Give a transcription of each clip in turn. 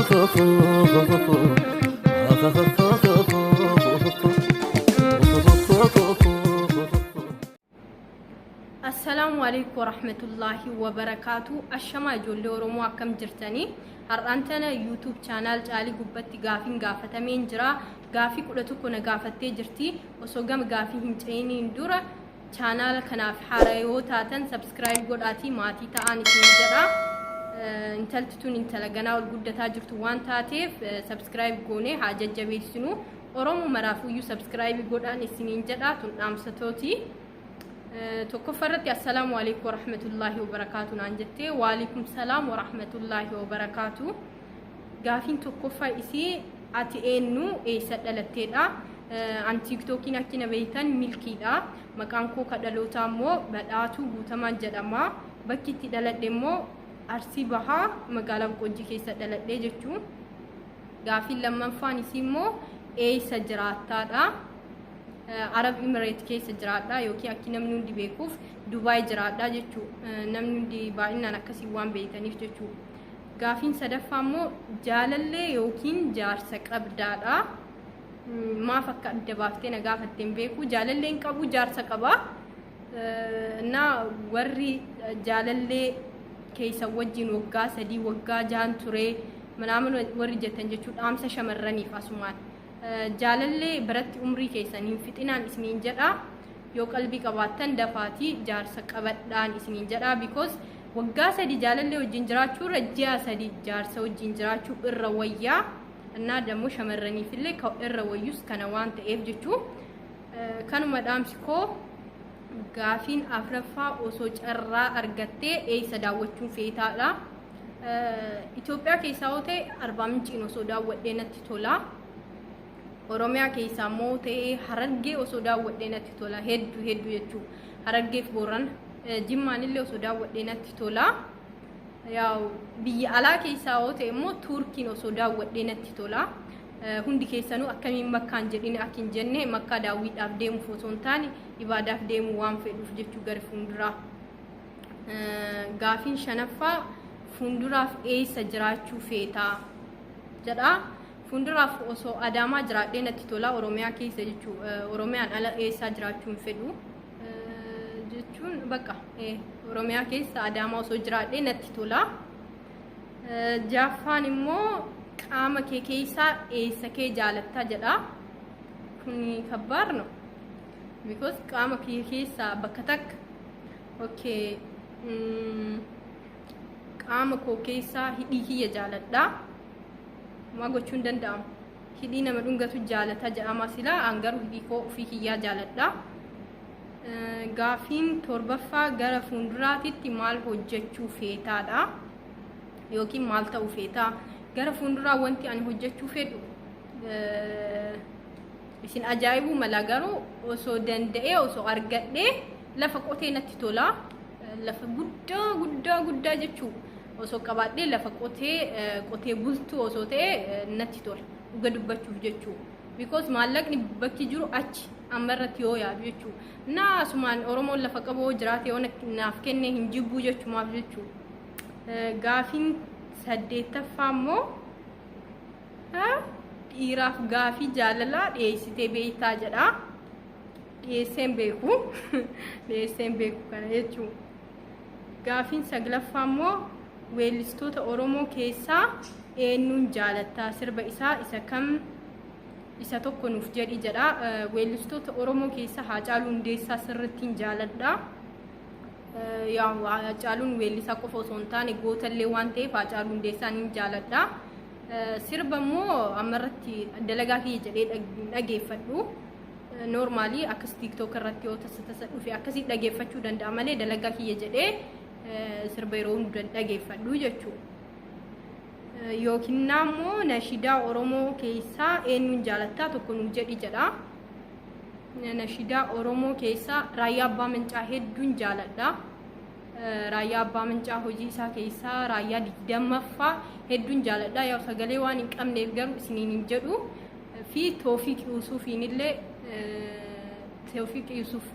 السلام عليكم ورحمة الله وبركاته. الشما جولي ورمو أكم جرتني هرانتنا يوتيوب channel جالي قبتي غافين غافتا مين جرا غافي كولتو كونا غافتي جرتي وسوغم غافي هنچيني اندورا channel كناف حاريو تاتن سبسكرايب قداتي ماتي تااني سنجرا انتلتتون انتلقنا والقدتا جرتو وان تاتيف سبسكرايب قوني حاجة جبيسنو ورمو مرافو يو سبسكرايب قداني سنجرا تنام ستوتي توكفرت. السلام عليكم ورحمة الله وبركاته. نانجتي وعليكم السلام ورحمة الله وبركاته. غافين توكفا إسي أتي إنو إيساد دلتيدا عن تيك توكي نكينا بيتان ملكيدا مكانكو كدلوتا مو بداتو بوتمان جدما بكي تدلت دمو أرسي بها مقالب قوجي كيساد دلت ديجتو غافين لما فاني سيمو إيساد جراتا دا عرب إمارات كيس جرادا يوكي أكيد نمنون دي بيكوف دبي جرادا جتشو نمنون دي باينا نكسي وان بيتانيف جتشو غافين سدفامو جالله يوكين جار سكاب دادا ما فكر دبافتين غافتين بيكو جالله إنكابو جار سكابا نا وري جالله كيس وجين وقا سدي وقا جان توري منامن وري جتن جتشو أمس شمرني فاسمان جالله برت عمري كيسانين فتنان اسمين جدا يو قلبي قباتن دفاتي جارسا قبدان اسمين جدا because وقا سدي جالله وجنجراتشو رجيا سدي جارسا وجنجراتشو الرويا النا دمو شمرني في اللي كو الرويوس كانوان تقف جتشو كانوا مدام سكو غافين أفرفا وسوج الرا أرغتي اي سداوتشو فيتا لا إثيوبيا كيساوتي 4 منجين وسوداوت دينتي تولا Oromiyaa keessa moote harargee osoo daawwadheenatti tola hedduu jechuu harargeef boran jimmaan illee osoo daawwadheenatti tola yaa biyya alaa keessa oote immoo turkiin osoo daawwadheenatti tola hundi keessanuu akkamiin makkaan jedhine akkin jenne makkaa daawwiidhaaf deemu osoo hin taane ibaadaaf deemu waan fedhuuf jechuu gara fuunduraa gaafiin shanaffaa fuunduraaf eessa jiraachuu feetaa jedha. Funduraaf osoo Adaamaa jiraadhee natti tola Oromiyaa keessa jechuu Oromiyaan ala eessaa jiraachuun fedhu jechuun bakka Oromiyaa keessa Adaamaa osoo jiraadhee natti tola. Jaaffaan immoo qaama kee keessaa eessa kee jaalattaa jedha. Kuni kabbaarno because qaama kee keessaa bakka takka okay qaama koo keessaa hidhii kiyya jaaladha. ما قلتون دندام هدينا مدونغة جالتا جاما سلا أنغرو هديكو في كيا جالتا غافين توربفا غرا فوندراتي تمال هجتشو فيتا دا يوكي مالتا وفيتا غرا فوندرا وانتي أن هجتشو فيتو بسين أجايبو ملاغارو وسو دندئي وسو أرغتني لفقوتي نتتولا لفا قدا جتشو osoo qabaadhee lafa qotee bultuu osoo ta'e natti tola dhuga dubbachuuf jechuu because maallaqni bakki jiru achi ammarratti yoo yaadu jechuu naasumaan Oromoon lafa qaboo jiraate yoo naaf kenne hin jibbuu jechumaaf jechuu gaafiin 8ffaa immoo dhiiraaf gaafii jaalalaa dhiyeessitee beektaa jedha dhiyeesseen beeku kana jechuu gaafiin 9ffaa immoo weellistoota Oromoo keessaa eenyuun jaalattaa sirba isa kam isa tokko nuuf jedhi jedha weellistoota Oromoo keessaa Haacaaluu Hundeessaa sirrittiin jaaladha yaa Haacaaluun weellisaa qofa osoo hin taane gootallee waan ta'eef Haacaaluu Hundeessaa ni jaaladha sirba immoo ammarratti dalagaa kiyya jedhee dhageeffadhu normally akkas TikTok irratti yoo tasa dhufe akkasii dhageeffachuu danda'a malee dalagaa kiyya jedhee sirba yeroo hunda dhageeffadhu jechuu yookiin naammoo nashidaa Oromoo keessaa eenyuun jaalattaa tokko nuuf jedhi jedha nashidaa Oromoo keessaa Raayyaa Abbaa Mancaa hedduun jaaladha Raayyaa Abbaa Mancaa hojii isaa keessaa Raayyaa 20ffaa hedduun jaaladha yaa sagalee waan hin qabneef garuu isiniin hin jedhu fi Toofiq Yuusufiin illee Toofiq Yuusuf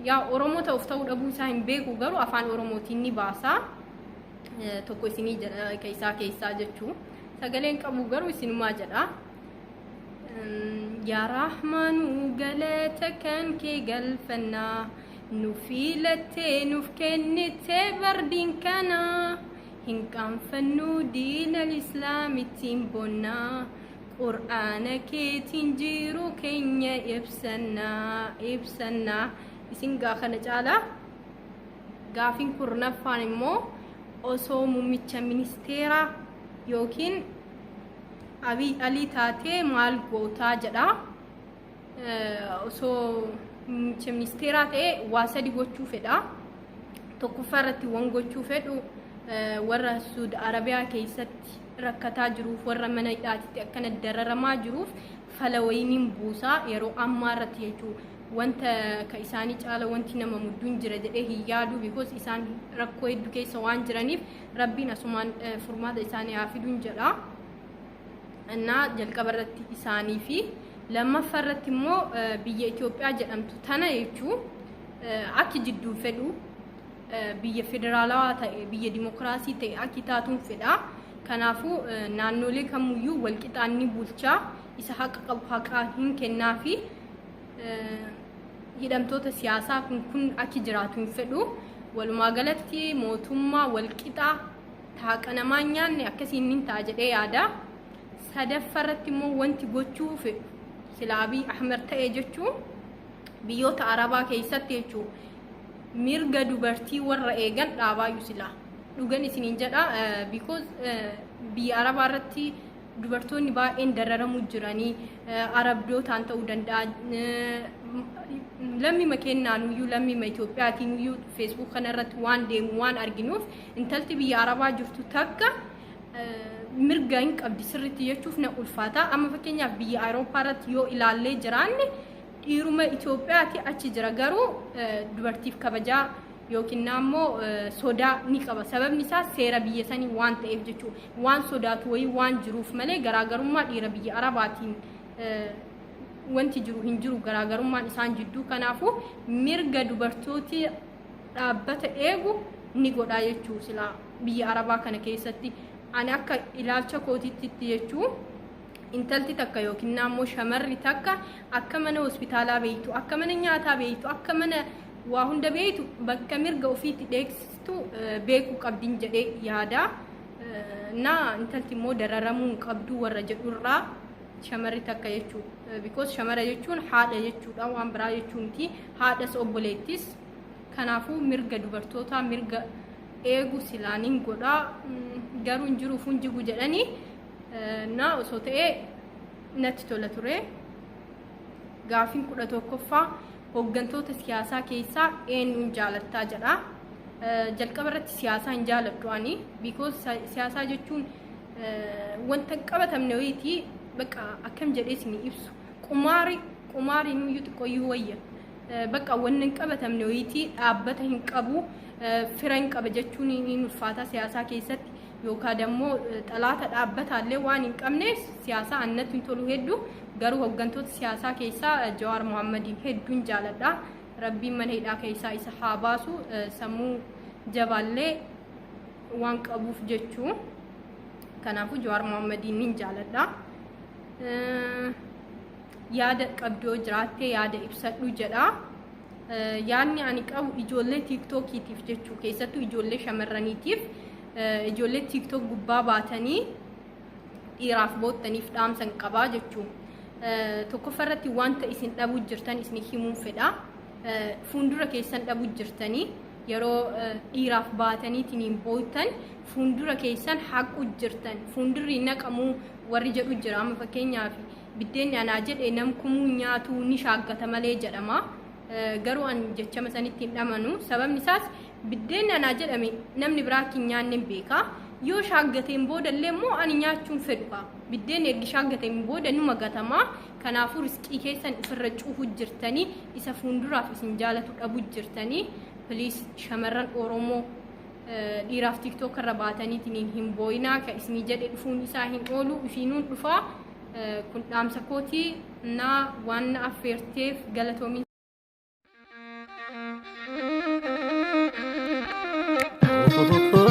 yaa Oromoo ta'uuf ta'uu dhabuu isaa hin beeku garuu afaan Oromootiin ni baasa tokko isinii keessaa jechuu sagaleen qabu garuu isinuma jedha. yaa rahmaanu galata kan kee galfannaa nuuf filattee nuuf kennitee bardiin kana hin qaanfannu diina islaamittiin bonnaa qur'aana keetiin jiru keenya ibsannaa isin gaa kana caalaa gaafin kurnaffaan immoo osoo muummicha ministeeraa yookiin Abiy Ali taatee maal gootaa jedha. Osoo muummicha ministeeraa ta'e waa sadi gochuu fedha. Tokkoffaa irratti waan gochuu fedhu warra Saudi Arabiyaa keessatti rakkataa jiruuf warra mana hidhaatti akkana dararamaa jiruuf fala wayiniin buusaa yeroo ammaa irratti jechuudha. Wanta ka isaanii caala wanti nama mudduun jira jedhee hin yaadu because isaan rakkoo hedduu keessa waan jiraniif rabbiin asumaan furmaata isaanii haa fiduun jedha. Innaa jalqaba irratti isaanii fi lammaffaa irratti immoo biyya Itoophiyaa jedhamtu tana jechuun akka jidduu fedhu biyya federaalawaa ta'e biyya dimokiraasii ta'e akka taatuun fedha. Kanaafuu naannolee kamiyyuu walqixaanni bulchaa isa haqa qabu haqaa hin kennaa fi hidhamtoota siyaasaa kun akka jiraatu hin fedhu. Walumaa galatti mootummaa walqixaa haqa namaa nyaanne akkasiin hin ta'a jedhee yaada. Sadaffarratti immoo wanti gochuu fedhu sila Abiy Ahmed ta'e jechuun biyyoota Arabaa keessatti jechuun mirga dubartii warra eegan dhaabaayyuu sila dhugan isiniin jedha because biyya Arabaa irratti dubartoonni baay'een dararamu jiranii Arabdootaan ta'uu danda'a lammi makeennaaniyyuu lammi Itoophiyaatiiniyyuu Facebook kana irratti waan deemu waan arginuuf intalti biyya Arabaa jirtu takka mirga hin qabdi sirriitti jechuuf na ulfaata. Amma fakkeenyaaf biyya Awurooppaa irratti yoo ilaallee jiraanne dhiiruma Itoophiyaati achi jira garuu dubartiif kabajaa yookiin ammoo sodaa ni qaba. Sababni isaa seera biyya sanii waan ta'eef jechuudha. Waan sodaatu wayii waan jiruuf malee garaagarummaa dhiira biyya Arabaatiin wanti jiru hin jiru garaagarummaan isaan jidduu. Kanaafuu mirga dubartooti dhaabbata eegu ni godha jechuudha sila biyya Arabaa kana keessatti. Ani akka ilaalcha kootiitti jechuun intalti takka yookiin ammoo shamarri takka akka mana hospitaalaa beeytu akka mana nyaataa beeytu akka mana waa hunda beeytu bakka mirga ofiitti dheeksistu beekuu qabdiin jedhee yaada. Naa intalti immoo dararamuu hin qabdu warra jedhurraa shamarri takka jechuudha. Because shamara jechuun haadha jechuudha waan biraa jechuun miti haadhas obboleettis. Kanaafuu mirga dubartootaa mirga eegu silaaniin godhaa garuu hin jiruuf hin jigu jedhanii naa osoo ta'ee natti tola ture. Gaaffiin 11ffaa hooggantoota siyaasaa keessaa eenyuun jaalattaa jedha. Jalqaba irratti siyaasaa hin jaaladhu ani because siyaasaa jechuun wanta qabatamne wayitii bakka akkam jedhee isin ibsu qumaari nuyyuu xiqqooyyuu wayya bakka wanni qabatamne wayitii dhaabbata hin qabu. Firan qaba jechuun ni ulfaata siyaasaa keessatti yookaan immoo xalaata dhaabbataallee waan hin qabneef siyaasaa annatti hin tolu hedduu garuu hooggantoota siyaasaa keessaa Jawaar Mohammadiin hedduun jaaladha. Rabbiin mana hidhaa keessaa isa haa baasu sammuu jabaallee waan qabuuf jechuun kanaafuu Jawaar Mohammadiin ni jaaladha. Yaada qabdoo jiraattee yaada ibsadhu jedha. Yaanni ani qabu ijoollee TikTokiitiif jechuu keessattuu ijoollee shamarraniitiif ijoollee TikTok gubbaa baatanii dhiiraaf boottaniif dhaamsan qabaa jechuu. Tokkoffaa irratti wanta isin dhabuu jirtan isin himuun fedha. Fuuldura keessan dhabuu jirtanii yeroo dhiiraaf baataniitiin bootan fuuldura keessan haquu jirtan fuuldurri naqamuu warri jedhu jira. Amma fakkeenyaaf biddeenni anaa jedhee namkumuu nyaatu ni shaaggata malee jedhama. Garuu an jechama sanitti hin dhamanu sababni isaas biddeenni anaa jedhame namni biraa akka hin nyaanne beeka yoo shaaggateen boodallee immoo ani nyaachuun fedhu biddeenni ergi shaaggateen booda numa gatama. Kanaafuu riskii keessan ifirra cuufuu jirtanii isa fuulduraaf isin jaalatu dhabuu jirtanii please shamarran Oromoo dhiiraaf TikTok irra baataniitiin hin booyinaa ka isinii jedhe dhufuun isaa hin oolu ifiinuun dhufaa kun dhaamsa kootii naa waan affeerteef galatoomi. Oh,